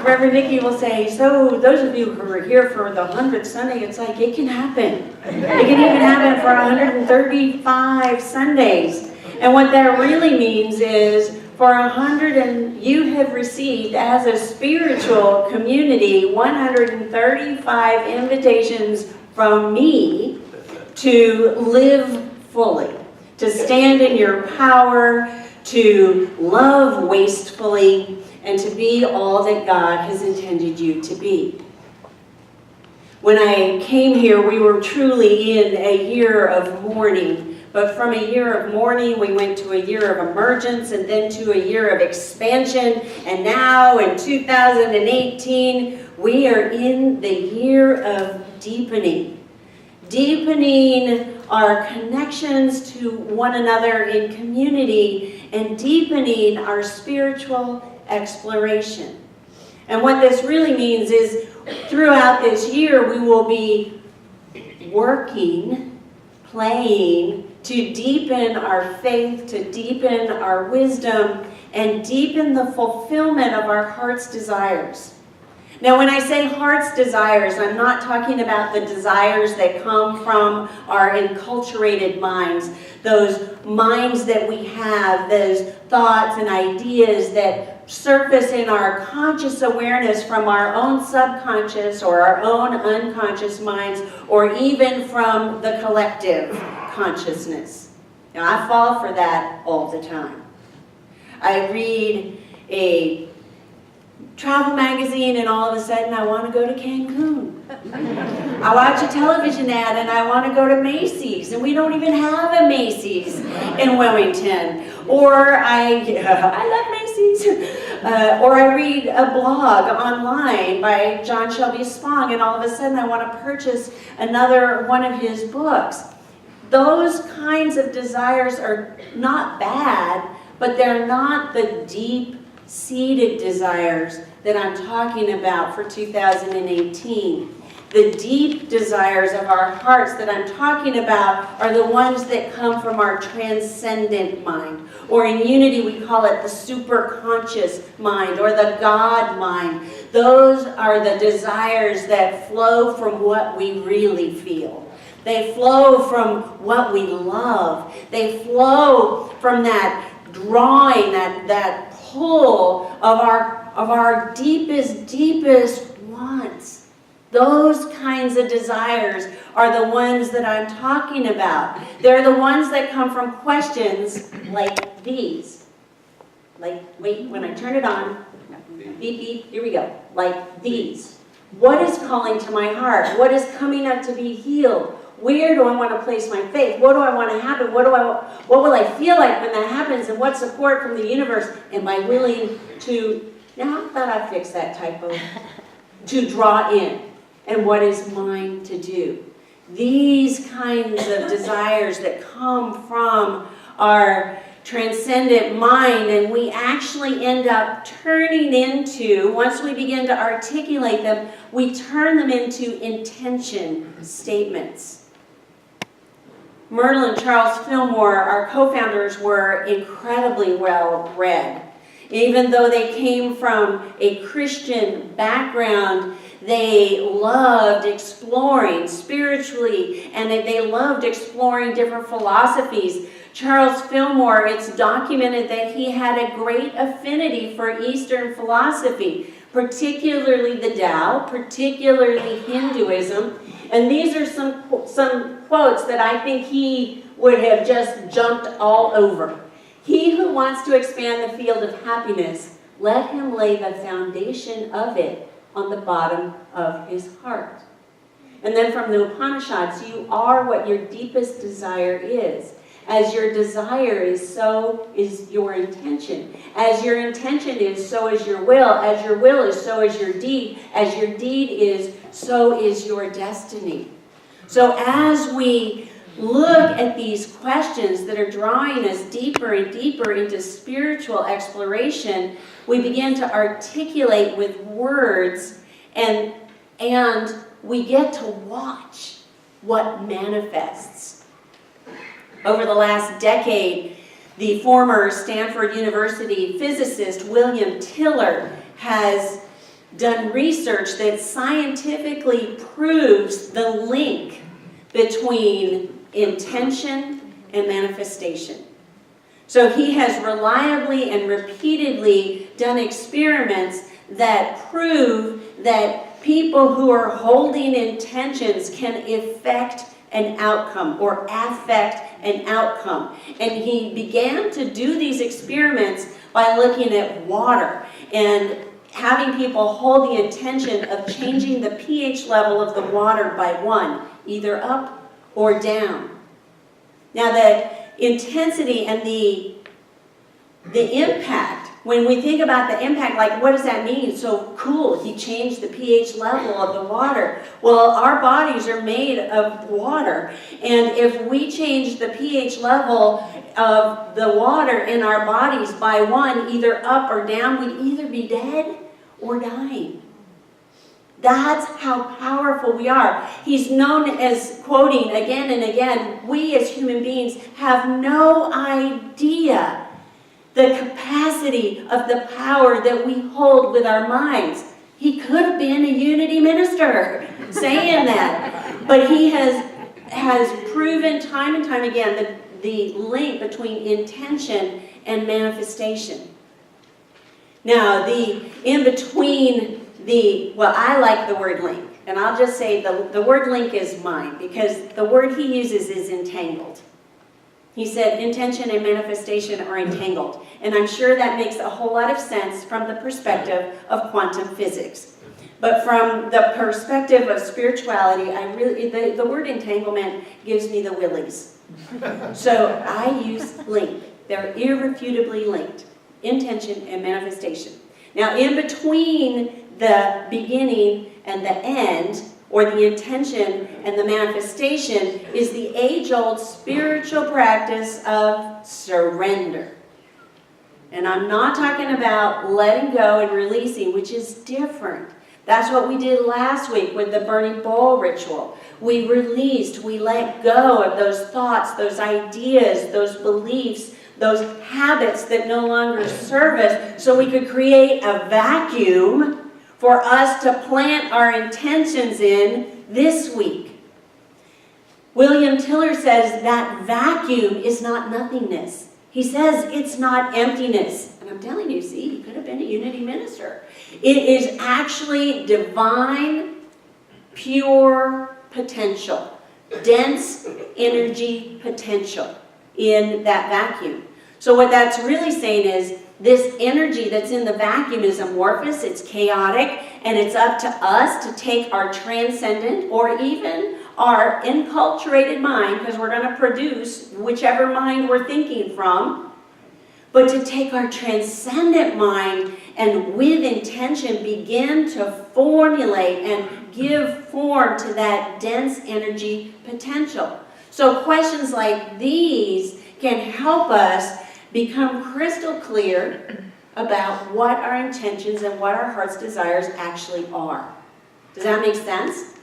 Reverend Nikki will say, so those of you who are here for the 100th Sunday, it's like it can happen. It can even happen for 135 Sundays. And what that really means is for 100 and you have received as a spiritual community 135 invitations from me to live fully, to stand in your power, to love wastefully, and to be all that God has intended you to be. When I came here, we were truly in a year of mourning. But from a year of mourning, we went to a year of emergence, and then to a year of expansion. And now in 2018, we are in the year of deepening. Deepening our connections to one another in community, and deepening our spiritual exploration. And what this really means is throughout this year we will be working, playing to deepen our faith, to deepen our wisdom, and deepen the fulfillment of our heart's desires. Now, when I say heart's desires, I'm not talking about the desires that come from our enculturated minds, those minds that we have, those thoughts and ideas that surface in our conscious awareness from our own subconscious or our own unconscious minds, or even from the collective consciousness. Now, I fall for that all the time. I read a travel magazine and all of a sudden I want to go to Cancun. I watch a television ad and I want to go to Macy's, and we don't even have a Macy's in Wilmington. Or I love Macy's. Or I read a blog online by John Shelby Spong, and all of a sudden I want to purchase another one of his books. Those kinds of desires are not bad, but they're not the deep-seated desires that I'm talking about for 2018. The deep desires of our hearts that I'm talking about are the ones that come from our transcendent mind. Or in Unity we call it the superconscious mind, or the God mind. Those are the desires that flow from what we really feel. They flow from what we love. They flow from that drawing, that pull of our deepest wants. Those kinds of desires are the ones that I'm talking about. They're the ones that come from questions like these. Like, wait, when I turn it on, beep, beep, here we go. Like these. What is calling to my heart? What is coming up to be healed? Where do I want to place my faith? What do I want to happen? What will I feel like when that happens? And what support from the universe am I willing to, now how about I fix that typo, to draw in? And what is mine to do? These kinds of desires that come from our transcendent mind, and we actually end up turning into, once we begin to articulate them, we turn them into intention statements. Myrtle and Charles Fillmore, our co-founders, were incredibly well read. Even though they came from a Christian background, they loved exploring spiritually, and they loved exploring different philosophies. Charles Fillmore, it's documented that he had a great affinity for Eastern philosophy, particularly the Tao, particularly Hinduism. And these are some quotes that I think he would have just jumped all over. He who wants to expand the field of happiness, let him lay the foundation of it on the bottom of his heart. And then from the Upanishads, you are what your deepest desire is. As your desire is, so is your intention. As your intention is, so is your will. As your will is, so is your deed. As your deed is, so is your destiny. So as we look at these questions that are drawing us deeper and deeper into spiritual exploration, we begin to articulate with words, and we get to watch what manifests. Over the last decade, the former Stanford University physicist William Tiller has done research that scientifically proves the link between intention and manifestation. So he has reliably and repeatedly done experiments that prove that people who are holding intentions can affect an outcome or affect an outcome. And he began to do these experiments by looking at water and having people hold the intention of changing the pH level of the water by 1, either up or down. Now the intensity and the impact, when we think about the impact, like what does that mean? So cool, he changed the pH level of the water. Well, our bodies are made of water, and if we change the pH level of the water in our bodies by 1, either up or down, we'd either be dead or dying. That's how powerful we are. He's known as quoting again and again, we as human beings have no idea the capacity of the power that we hold with our minds. He could have been a Unity minister saying that. But he has proven time and time again the link between intention and manifestation. Now, in between well, I like the word link. And I'll just say the word link is mine because the word he uses is entangled. He said intention and manifestation are entangled. And I'm sure that makes a whole lot of sense from the perspective of quantum physics. But from the perspective of spirituality, the word entanglement gives me the willies. So I use link. They're irrefutably linked. Intention and manifestation. Now, in between the beginning and the end, or the intention and the manifestation, is the age-old spiritual practice of surrender. And I'm not talking about letting go and releasing, which is different. That's what we did last week with the burning bowl ritual. We released, we let go of those thoughts, those ideas, those beliefs, those habits that no longer serve us, so we could create a vacuum for us to plant our intentions in this week. William Tiller says that vacuum is not nothingness. He says it's not emptiness. And I'm telling you, see, he could have been a Unity minister. It is actually divine, pure potential, dense energy potential in that vacuum. So what that's really saying is this energy that's in the vacuum is amorphous, it's chaotic, and it's up to us to take our transcendent or even our enculturated mind, because we're going to produce whichever mind we're thinking from, but to take our transcendent mind and with intention begin to formulate and give form to that dense energy potential. So questions like these can help us become crystal clear about what our intentions and what our heart's desires actually are. Does that make sense?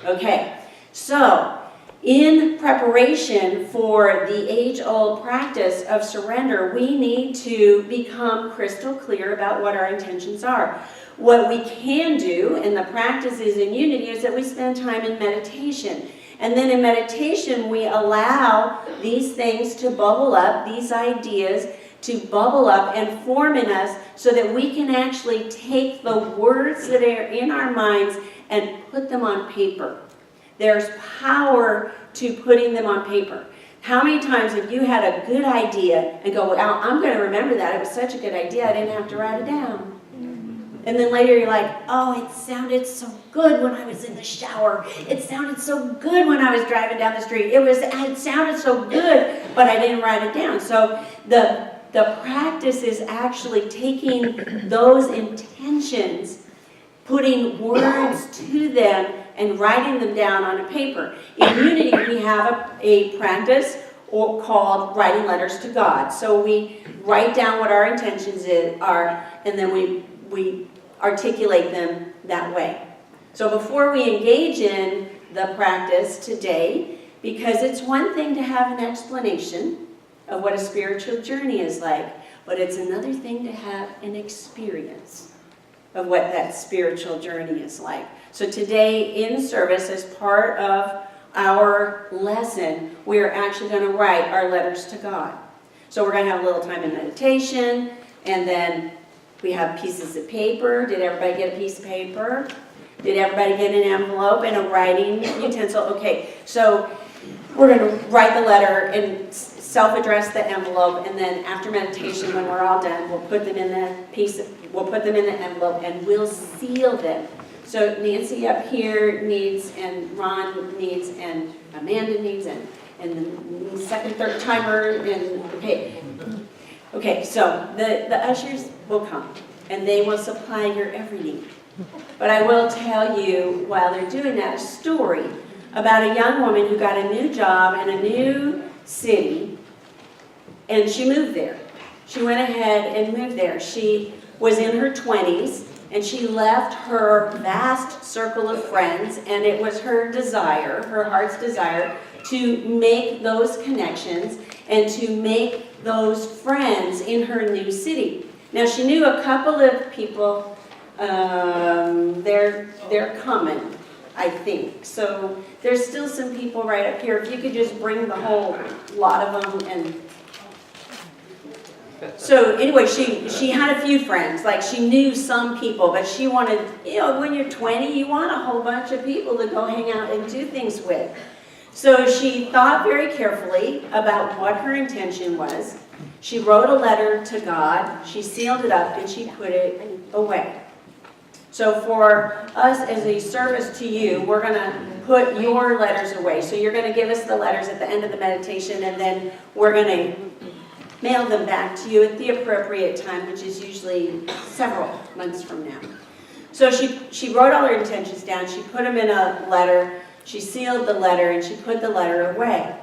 Okay, so in preparation for the age-old practice of surrender, we need to become crystal clear about what our intentions are. What we can do, and the practices in Unity, is that we spend time in meditation. And then in meditation, we allow these things to bubble up, these ideas to bubble up and form in us so that we can actually take the words that are in our minds and put them on paper. There's power to putting them on paper. How many times have you had a good idea and go, well, I'm going to remember that. It was such a good idea, I didn't have to write it down. And then later you're like, oh, it sounded so good when I was in the shower. It sounded so good when I was driving down the street. It sounded so good, but I didn't write it down. So the practice is actually taking those intentions, putting words to them, and writing them down on a paper. In Unity, we have a practice called writing letters to God. So we write down what our intentions are, and then we articulate them that way. So before we engage in the practice today, because it's one thing to have an explanation of what a spiritual journey is like, but it's another thing to have an experience. of what that spiritual journey is like. So today in service, as part of our lesson, we're actually going to write our letters to God. So we're going to have a little time in meditation, and then we have pieces of paper. Did everybody get a piece of paper? Did everybody get an envelope and a writing utensil? Okay, so we're going to write the letter and self-address the envelope, and then after meditation, when we're all done, we'll put them in the envelope, and we'll seal them. So Nancy up here needs, and Ron needs, and Amanda needs, and the second, third timer, and okay. So the ushers will come, and they will supply your every need. But I will tell you, while they're doing that, a story about a young woman who got a new job in a new city, and she moved there. She went ahead and moved there. She was in her 20s, and she left her vast circle of friends, and it was her desire, her heart's desire, to make those connections and to make those friends in her new city. Now, she knew a couple of people. They're coming, I think. So there's still some people right up here. If you could just bring the whole lot of them. And so anyway, she had a few friends. Like, she knew some people, but she wanted, when you're 20, you want a whole bunch of people to go hang out and do things with. So she thought very carefully about what her intention was. She wrote a letter to God, she sealed it up, and she put it away. So for us as a service to you, we're going to put your letters away. So you're going to give us the letters at the end of the meditation, and then we're going to mail them back to you at the appropriate time, which is usually several months from now. So she wrote all her intentions down, she put them in a letter, she sealed the letter, and she put the letter away.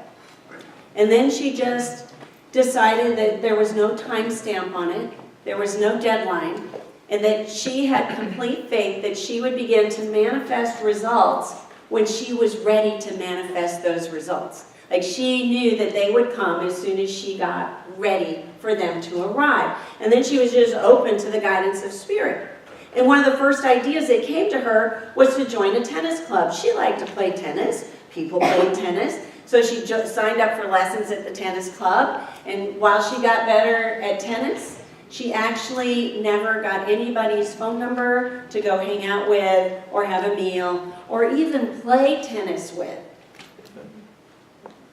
And then she just decided that there was no time stamp on it, there was no deadline, and that she had complete faith that she would begin to manifest results when she was ready to manifest those results. Like, she knew that they would come as soon as she got ready for them to arrive. And then she was just open to the guidance of Spirit. And one of the first ideas that came to her was to join a tennis club. She liked to play tennis. People played tennis. So she just signed up for lessons at the tennis club. And while she got better at tennis, she actually never got anybody's phone number to go hang out with or have a meal or even play tennis with.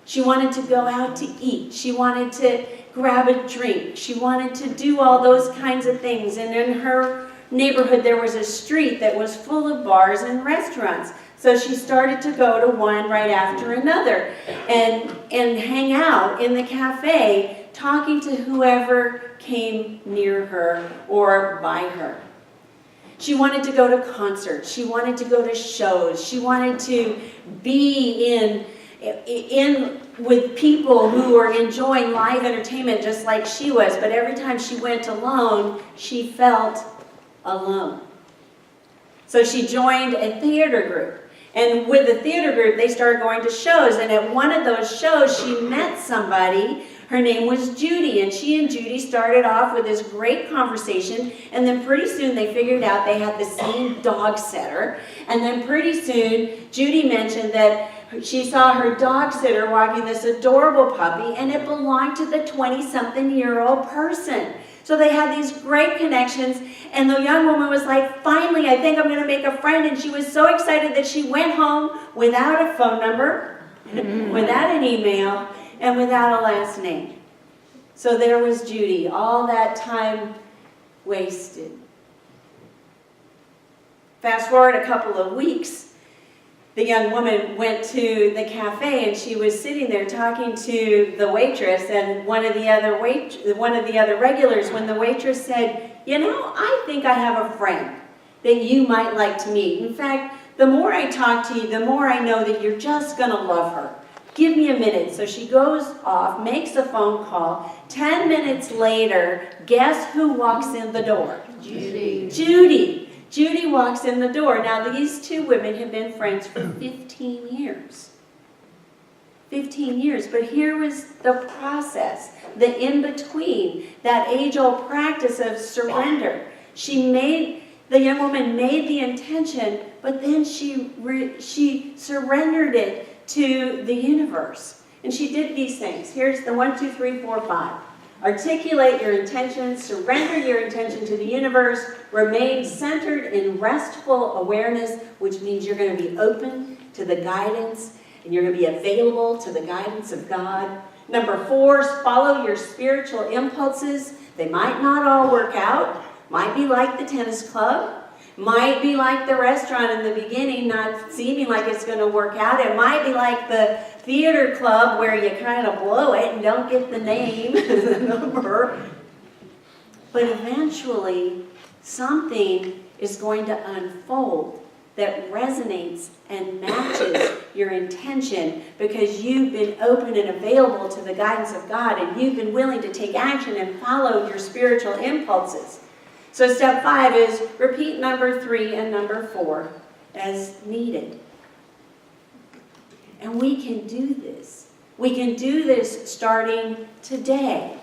She wanted to go out to eat. She wanted to grab a drink. She wanted to do all those kinds of things. And in her neighborhood, there was a street that was full of bars and restaurants. So she started to go to one right after another and hang out in the cafe, talking to whoever came near her or by her. She wanted to go to concerts. She wanted to go to shows. She wanted to be in with people who were enjoying live entertainment just like she was. But every time she went alone, she felt alone. So she joined a theater group. And with the theater group, they started going to shows. And at one of those shows, she met somebody. Her name was Judy. And she and Judy started off with this great conversation. And then pretty soon they figured out they had the same dog sitter. And then pretty soon, Judy mentioned that she saw her dog sitter walking this adorable puppy, and it belonged to the 20-something-year-old person. So they had these great connections, and the young woman was like, finally, I think I'm going to make a friend. And she was so excited that she went home without a phone number, without an email, and without a last name. So there was Judy, all that time wasted. Fast forward a couple of weeks, the young woman went to the cafe, and she was sitting there talking to the waitress and one of the other regulars, when the waitress said, I think I have a friend that you might like to meet. In fact, the more I talk to you, the more I know that you're just going to love her. Give me a minute. So she goes off, makes a phone call. 10 minutes later, guess who walks in the door? Judy. Judy walks in the door. Now, these two women have been friends for 15 years. 15 years. But here was the process, the in-between, that age-old practice of surrender. She made The young woman made the intention, but then she surrendered it to the universe. And she did these things. Here's the 1, 2, 3, 4, 5. Articulate your intention, surrender your intention to the universe, remain centered in restful awareness, which means you're going to be open to the guidance and you're going to be available to the guidance of God. Number 4 is follow your spiritual impulses. They might not all work out. Might be like the tennis club. Might be like the restaurant in the beginning, not seeming like it's going to work out. It might be like the theater club where you kind of blow it and don't get the name and the number. But eventually, something is going to unfold that resonates and matches your intention because you've been open and available to the guidance of God and you've been willing to take action and follow your spiritual impulses. So step 5 is repeat number 3 and number 4 as needed. And we can do this. We can do this starting today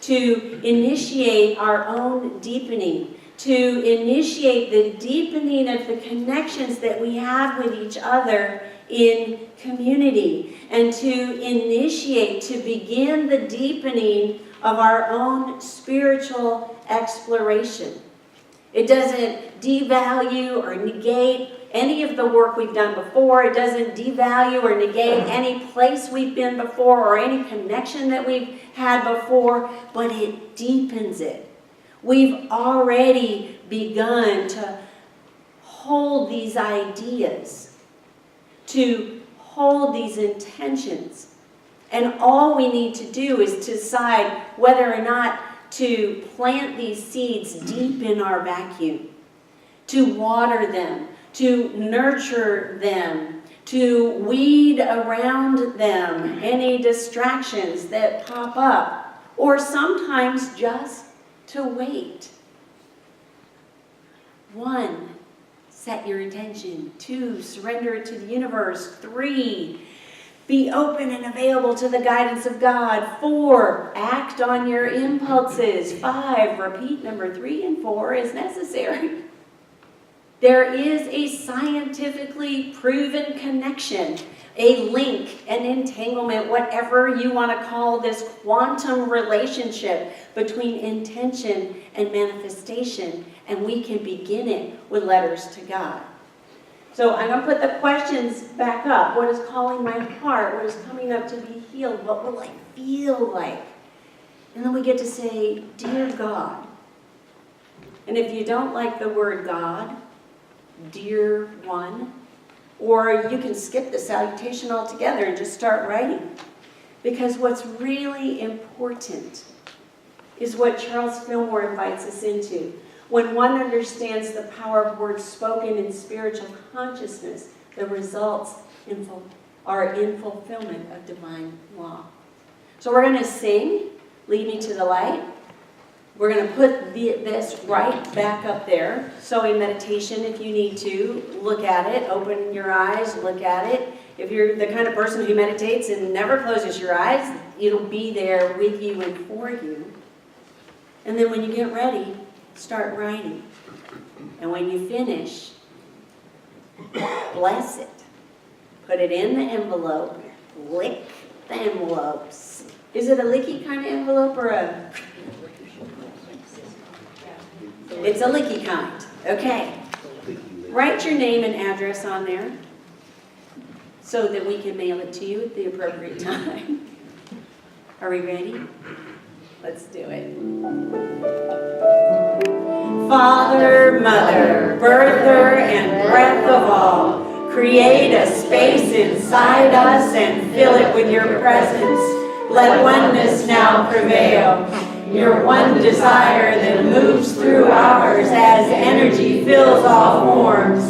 to initiate our own deepening, to initiate the deepening of the connections that we have with each other in community, and to initiate, to begin the deepening of our own spiritual exploration. It doesn't devalue or negate any of the work we've done before. It doesn't devalue or negate any place we've been before or any connection that we've had before, but it deepens it. We've already begun to hold these ideas, to hold these intentions. And all we need to do is to decide whether or not to plant these seeds deep in our vacuum, to water them, to nurture them, to weed around them any distractions that pop up, or sometimes just to wait. 1, set your intention. 2, surrender it to the universe. 3, be open and available to the guidance of God. 4, act on your impulses. 5, repeat number 3 and 4 is necessary. There is a scientifically proven connection, a link, an entanglement, whatever you want to call this quantum relationship between intention and manifestation, and we can begin it with letters to God. So I'm going to put the questions back up. What is calling my heart? What is coming up to be healed? What will I feel like? And then we get to say, Dear God. And if you don't like the word God, Dear One, or you can skip the salutation altogether and just start writing. Because what's really important is what Charles Fillmore invites us into. When one understands the power of words spoken in spiritual consciousness, the results are in fulfillment of divine law. So we're going to sing, Lead Me to the Light. We're going to put this right back up there. So in meditation, if you need to, look at it, open your eyes, look at it. If you're the kind of person who meditates and never closes your eyes, it'll be there with you and for you. And then when you get ready, start writing. And when you finish, bless it. Put it in the envelope. Lick the envelopes. Is it a licky kind of envelope or a... It's a licky kind. Okay. Write your name and address on there so that we can mail it to you at the appropriate time. Are we ready? Let's do it. Father, Mother, birther and breath of all, create a space inside us and fill it with your presence. Let oneness now prevail. Your one desire that moves through ours as energy fills all forms.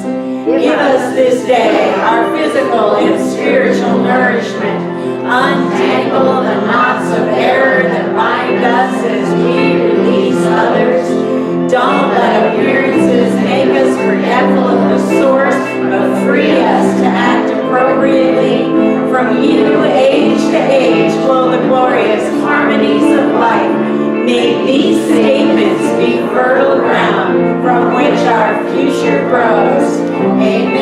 Give us this day our physical and spiritual nourishment. Untangle the knots of error that bind us as we release others. Don't let appearances make us forgetful of the source, but free us to act appropriately. From you, age to age, flow the glorious harmonies of life. May these statements be fertile ground from which our Amen.